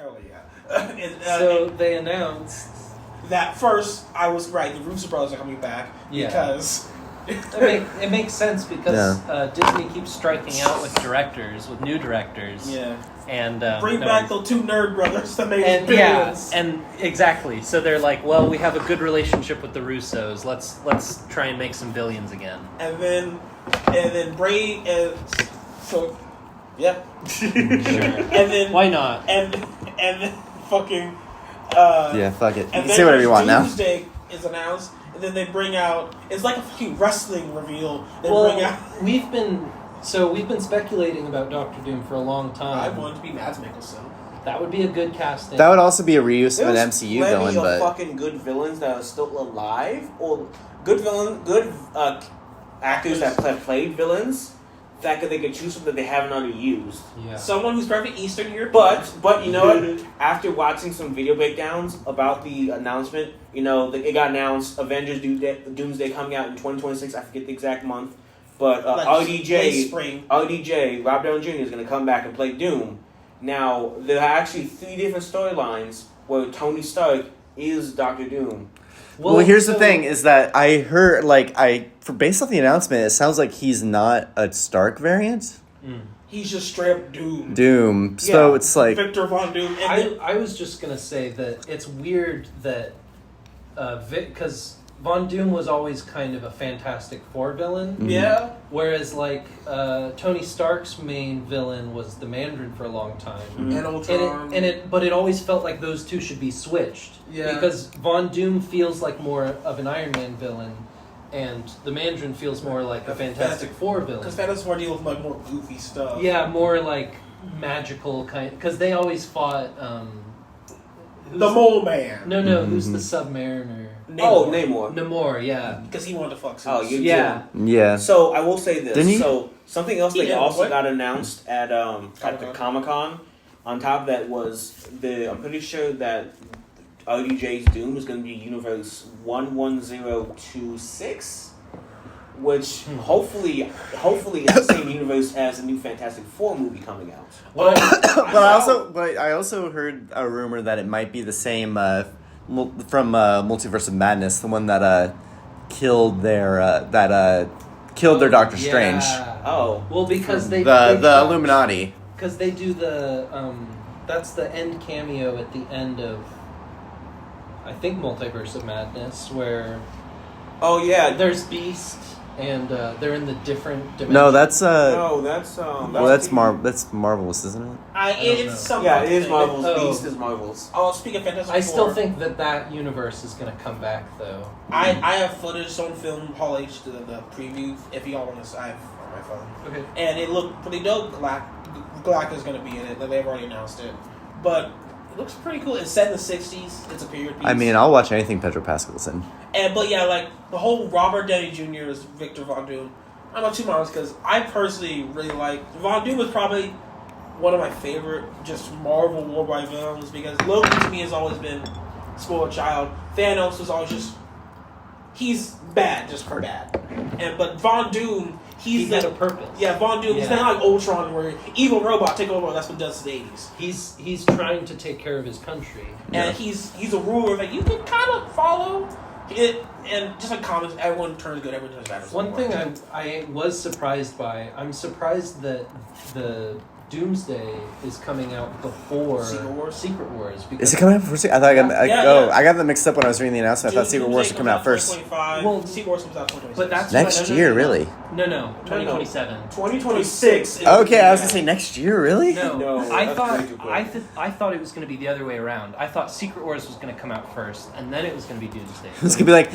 Hell yeah. So they announced that first. I was right. The Russo brothers are coming back because it makes sense because Disney keeps striking out with new directors. Yeah. And bring back those two nerd brothers that made billions. And exactly. So they're like, well, we have a good relationship with the Russos. Let's try and make some billions again. And then Bray so yeah. Sure. And then why not? And then fucking fuck it. You and can say whatever you want now. Doomsday is announced, and then they bring out. It's like a fucking wrestling reveal. We've been speculating about Dr. Doom for a long time. I want it to be Mads Mikkelsen. That would be a good casting. That would also be a reuse of an MCU villain, but fucking good villains that are still alive, or good actors that have played villains. That they could choose from that they haven't already used. Yeah. Someone who's perfect Eastern European. But you know what? After watching some video breakdowns about the announcement, it got announced Avengers Doomsday coming out in 2026. I forget the exact month. But RDJ, Rob Downey Jr. is going to come back and play Doom. Now, there are actually 3 different storylines where Tony Stark is Dr. Doom. Well, here's the thing: is that I heard, based off the announcement, it sounds like he's not a Stark variant. He's just straight up Doom. Doom. So it's like Victor Von Doom. I was just gonna say that it's weird that because Von Doom was always kind of a Fantastic Four villain. Mm-hmm. Yeah. Whereas Tony Stark's main villain was the Mandarin for a long time. Mm-hmm. And Ultron. But it always felt like those two should be switched. Yeah. Because Von Doom feels like more of an Iron Man villain, and the Mandarin feels more like a Fantastic Four villain. Because Fantastic Four deals with more goofy stuff. Yeah, more like magical kind. Because they always fought. The Mole Man. No, who's the Submariner? Namor. Namor, yeah. Because he wanted to fuck some. Yeah. So I will say this. Didn't he? So something else that also got announced at the Comic-Con on top of that was I'm pretty sure that RDJ's Doom is going to be Universe 11026, which hopefully is the same universe as the new Fantastic Four movie coming out. But I also heard a rumor that it might be the same from Multiverse of Madness, the one that killed their Doctor Strange. Oh, well, because the Illuminati. Because they do that's the end cameo at the end of, I think, Multiverse of Madness, where there's Beast and they're in the different dimensions. No, that's that's Marvelous, isn't it? It's something. Yeah, it is Marvel's. Beast is Marvel's. Oh, speaking of Fantastic Four, I still think that universe is going to come back, though. I have footage on film, Hall H, the preview. If y'all want to, I have on my phone. Okay. And it looked pretty dope. Glock is going to be in it. They've already announced it, but it looks pretty cool. It's set in the 60s. It's a period piece. I mean, I'll watch anything Pedro Pascal's in. But the whole Robert Downey Jr. is Victor Von Doom. I'm not too honest because I personally really like Von Doom is probably one of my favorite just Marvel worldwide villains because Loki to me has always been spoiled child. Thanos was always he's bad just for bad. But Von Doom, he had a purpose. Yeah, Von Doom. He's not like Ultron where evil robot take over. That's what does in the 80s. He's trying to take care of his country, and he's a ruler that you can kind of follow. And just like comics, everyone turns good, everyone turns bad. One thing I was surprised by, I'm surprised that the Doomsday is coming out before Secret Wars. Is it coming out before Secret? I got them mixed up when I was reading the announcement. I thought Secret Wars was coming out first. Well, Secret Wars comes out 2026. But that's next year, really? No, 2027. 2026. Okay, I was gonna say next year, really? No. I thought it was gonna be the other way around. I thought Secret Wars was gonna come out first, and then it was gonna be Doomsday. It was gonna be like,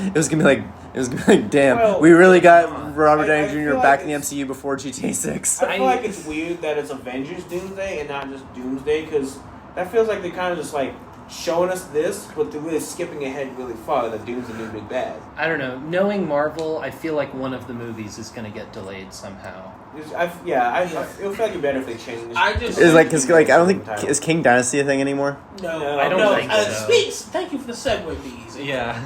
damn, we really got Robert Downey Jr. back in the MCU before GTA 6. I feel like it's weird that it's Avengers Doomsday and not just Doomsday, because that feels like they're kind of just like showing us this, but they're really skipping ahead really far. That Doom's the new big bad. I don't know. Knowing Marvel, I feel like one of the movies is going to get delayed somehow. I feel like it'd be better if they changed. I don't think is King Dynasty a thing anymore. No, I don't think so. Thank you for the segue, Bees. Yeah.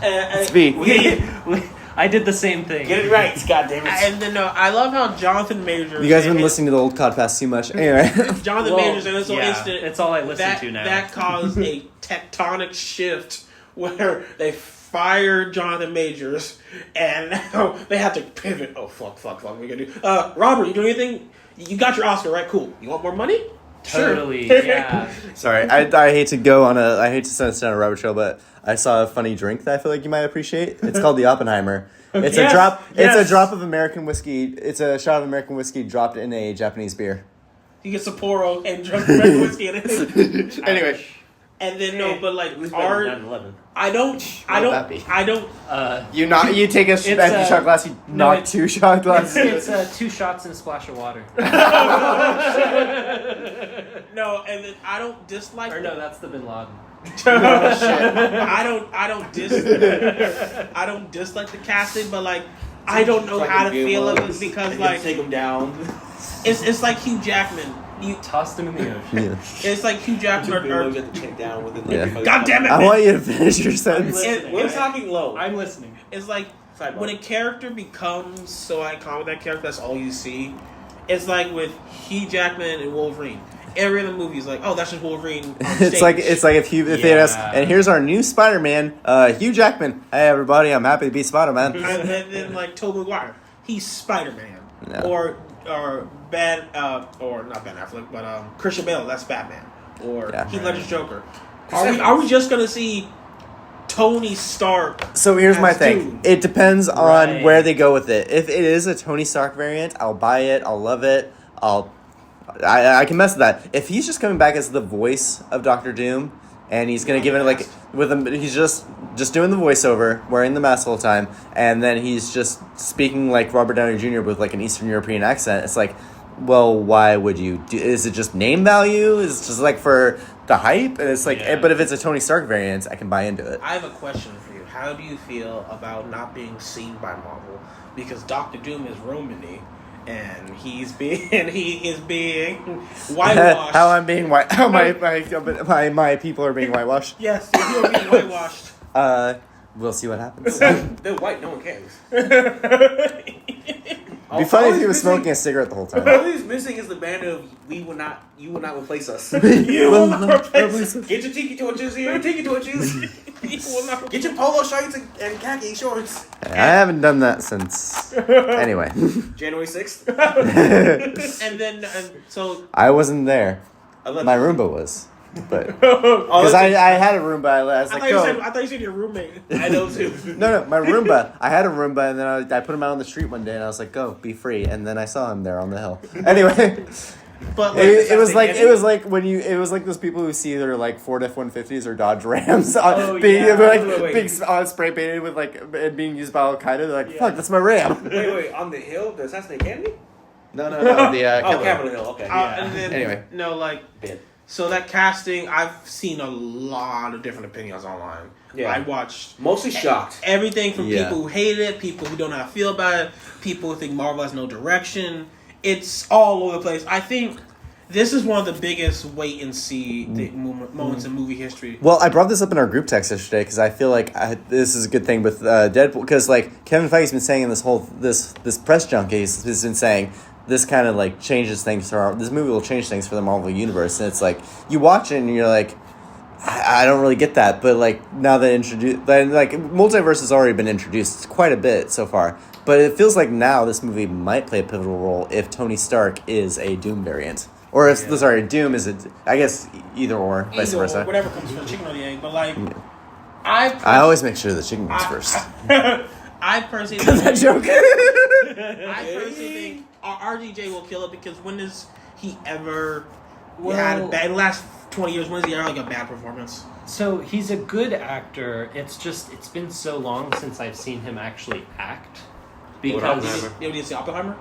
I did the same thing. Get it right, goddammit. And then I love how Jonathan Majors. You guys have been listening to the old Codpast too much. Anyway. Jonathan Majors in this whole instant. It's all I listen to now. That caused a tectonic shift where they fired Jonathan Majors and now they have to pivot. Oh fuck! What are we gonna do? Robert, you doing anything? You got your Oscar, right? Cool. You want more money? Totally. Sure. Yeah. Sorry, I hate to send us down a rabbit trail, but I saw a funny drink that I feel like you might appreciate. It's called the Oppenheimer. It's a drop. It's a drop of American whiskey. It's a shot of American whiskey dropped in a Japanese beer. You get Sapporo and drunk American whiskey in it. Anyway, and then but like our 9/11. I don't. You take a empty shot glass. You knock 2 shot glasses. It's 2 shots and a splash of water. No, and then I don't dislike. Or no, that's the Bin Laden. I don't dislike the casting, but like I don't know how to feel of it because like take him down. It's like Hugh Jackman. You tossed him in the ocean. Yeah. It's like Hugh Jackman. Or get the check down with it. God damn it! I want you to finish your sentence. We're talking low. I'm listening. It's like when a character becomes so iconic with that character, that's all you see. It's like with Hugh Jackman and Wolverine. Every other movie is like, oh, that's just Wolverine. On It's like if they had us, and here's our new Spider-Man, Hugh Jackman. Hey everybody, I'm happy to be Spider-Man. And then like Tobey Maguire, he's Spider-Man, No. or Ben, or not Ben Affleck, but Christian Bale, that's Batman, or Heath Ledger's Joker. Are we just gonna see Tony Stark? So here's my thing. Doom? It depends on where they go with it. If it is a Tony Stark variant, I'll buy it. I'll love it. I can mess with that. If he's just coming back as the voice of Dr.Doom, and he's gonna give it like with him, he's just doing the voiceover, wearing the mask all the time, and then he's just speaking like Robert Downey Jr. with like an Eastern European accent. It's like, well, why would you do? Is it just name value? Is it just like for the hype? And it's like, but if it's a Tony Stark variant, I can buy into it. I have a question for you. How do you feel about not being seen by Marvel? Because Dr. Doom is Romany. And he is being whitewashed. How I'm being white? How my people are being whitewashed? Yes, you are being whitewashed. We'll see what happens. They're white. No one cares. It'd be funny if he was smoking a cigarette the whole time. All he's missing is the band of you will not replace us. You will not replace us. Get your tiki torches here. Tiki torches. Get your polo shirts and khaki shorts. I haven't done that since. Anyway. January 6th. And then, so... I wasn't there. My Roomba was. But... Because I had a Roomba. I was like, I thought you said your roommate. I know too. No, my Roomba. I had a Roomba, and then I put him out on the street one day, and I was like, go, be free. And then I saw him there on the hill. Anyway... But like, it was like those people who see their like Ford F-150s or Dodge Rams big spray painted with like and being used by Al Qaeda. They're like, fuck, that's my Ram. Wait, on the hill, the assassinate Kennedy? No, the Capitol Hill. Okay. And then, anyway, so that casting, I've seen a lot of different opinions online. Yeah, I watched mostly shocked everything from people who hate it, people who don't know how to feel about it, people who think Marvel has no direction. It's all over the place. I think this is one of the biggest wait and see moments in movie history. Well, I brought this up in our group text yesterday because I feel like this is a good thing with Deadpool, because like Kevin Feige's been saying in this press junkie, he's been saying this kind of like changes things for this movie will change things for the Marvel universe, and it's like you watch it and you're like, I don't really get that, but like now that multiverse has already been introduced quite a bit so far. But it feels like now this movie might play a pivotal role if Tony Stark is a Doom variant. Or if, Doom is I guess either or, vice versa. Or whatever comes first, chicken or the egg. But like, I always make sure the chicken comes first. I personally think... that joke? I personally think RDJ will kill it because when does he ever had a bad... In the last 20 years, when has he ever like a bad performance? So he's a good actor. It's been so long since I've seen him actually act. Because you didn't see Oppenheimer?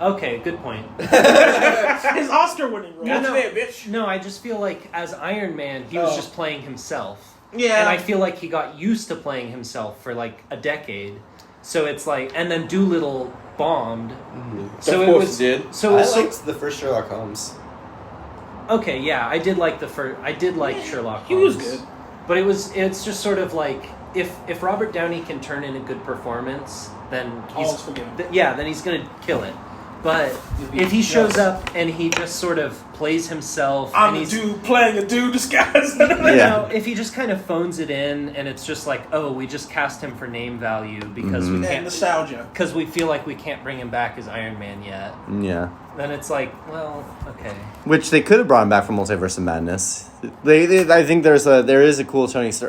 Okay, good point. His Oscar-winning role. No, I just feel like as Iron Man, he was just playing himself. Yeah. And I feel like he got used to playing himself for like a decade. So it's like, and then Doolittle bombed. Mm-hmm. So of course it did. So I liked the first Sherlock Holmes. Okay, yeah, I did like Sherlock Holmes. He was good. But it's just sort of like if Robert Downey can turn in a good performance, then All's forgiven. then he's gonna kill it. But if he shows up and he just sort of plays himself, I'm and a dude playing a dude disguised. if he just kind of phones it in, and it's just like, oh, we just cast him for name value because we And can't, nostalgia. because we feel like we can't bring him back as Iron Man yet. Yeah. Then it's like, well, okay. Which they could have brought him back from Multiverse of Madness. I think there is a cool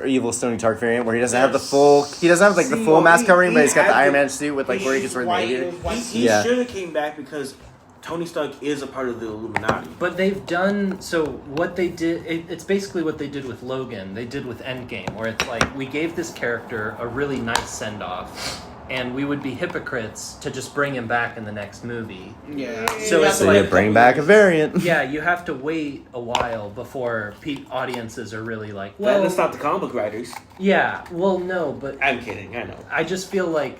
evil Tony Stark variant where he doesn't have the full the full mask covering, but he's got the Iron Man suit with like where he gets radiated. He should have came back because Tony Stark is a part of the Illuminati. But they've done so. What they did, it's basically what they did with Logan. They did with Endgame, where it's like we gave this character a really nice send off. And we would be hypocrites to just bring him back in the next movie. Yeah. So it's So like, you bring back a variant. yeah, you have to wait a while before audiences are really like, well, That's not the comic book writers. yeah, well, no, but I'm kidding. I know. I just feel like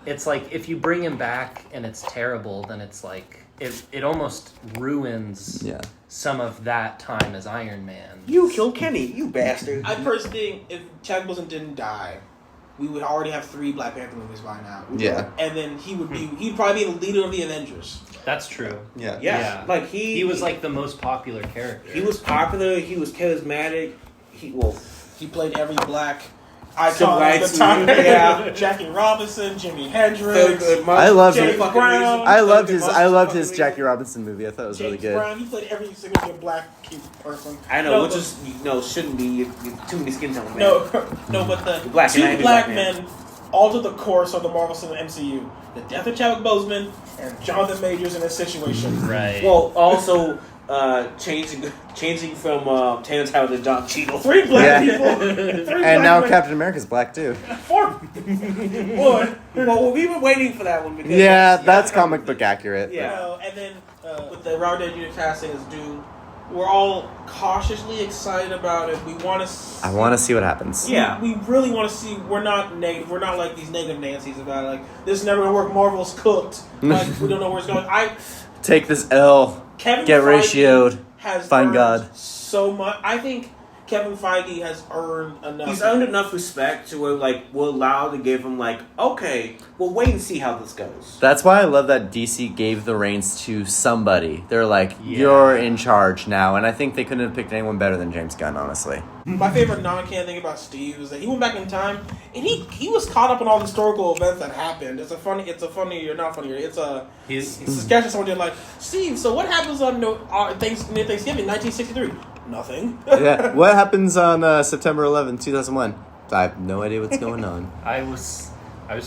it's like if you bring him back and it's terrible, then it's like it almost ruins some of that time as Iron Man. You killed Kenny, you bastard. I personally think if Chadwick Boseman didn't die, we would already have 3 Black Panther movies by now. Yeah. And then he'd probably be the leader of the Avengers. That's true. Yeah. Yeah. Like He was like the most popular character. he was popular. He was charismatic. He played every black icon at the rights time. movie, yeah. Jackie Robinson, Jimi Hendrix, I loved James it. Brown. I loved his Jackie Robinson movie. I thought it was James really good. Brown. He played every single black person. I know, No, which but- is shouldn't be. You too many skin tones. Man. No, but the Black and 2 angry black black man. men altered the course of the Marvel Cinematic MCU. The death of Chadwick Boseman and Jonathan Majors in this situation. Right. Well, also changing from Taylor Tyler to John Cheadle. 3 black people. And now Captain America's black too. 4. Boy. Well, we've been waiting for that one. Because Yeah, that's comic book accurate. Yeah. And then with the Robert Downey Jr. casting as Doom, we're all cautiously excited about it. We want to. I want to see what happens. Yeah. We really want to see. We're not negative. We're not like these negative Nancys about it. Like, this is never gonna work. Marvel's cooked. Like, we don't know where it's going. Take this L. Kevin Get Feige ratioed. has Find earned God. so much. I think Kevin Feige has earned enough. He's earned enough respect to where we're allowed to give him okay, we'll wait and see how this goes. That's why I love that DC gave the reins to somebody. They're like, you're in charge now. And I think they couldn't have picked anyone better than James Gunn, honestly. My favorite non-canon thing about Steve is that he went back in time and he was caught up in all the historical events that happened. It's a funny or not funny. It's a sketch that someone did like, Steve, so what happens on near Thanksgiving 1963? Nothing. Yeah. What happens on September 11th, 2001? I have no idea what's going on. I was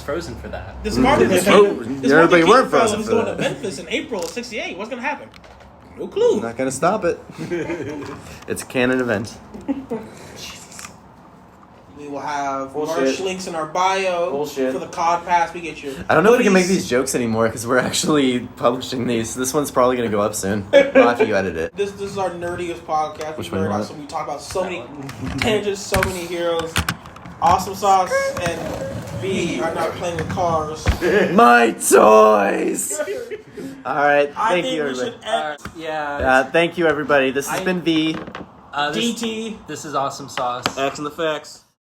frozen for that. This Martin Luther King Everybody weren't fellow frozen was for going that. to Memphis in April of '68. What's going to happen? No clue. Not going to stop it. It's a canon event. We will have Bullshit. merch links in our bio Bullshit. for the Codpast. We get your. I don't know if we can make hoodies. these jokes anymore because we're actually publishing these. This one's probably going to go up soon. We'll have to edit it. This is our nerdiest podcast. Which we one you nerd out, want? so we talk about so many tangents, so many heroes. Awesome Sauce and B are not playing with cars. My toys! All right. I Thank think you, we everybody. should end. Thank you, everybody. This has been V. DT. This is Awesome Sauce. X and the facts.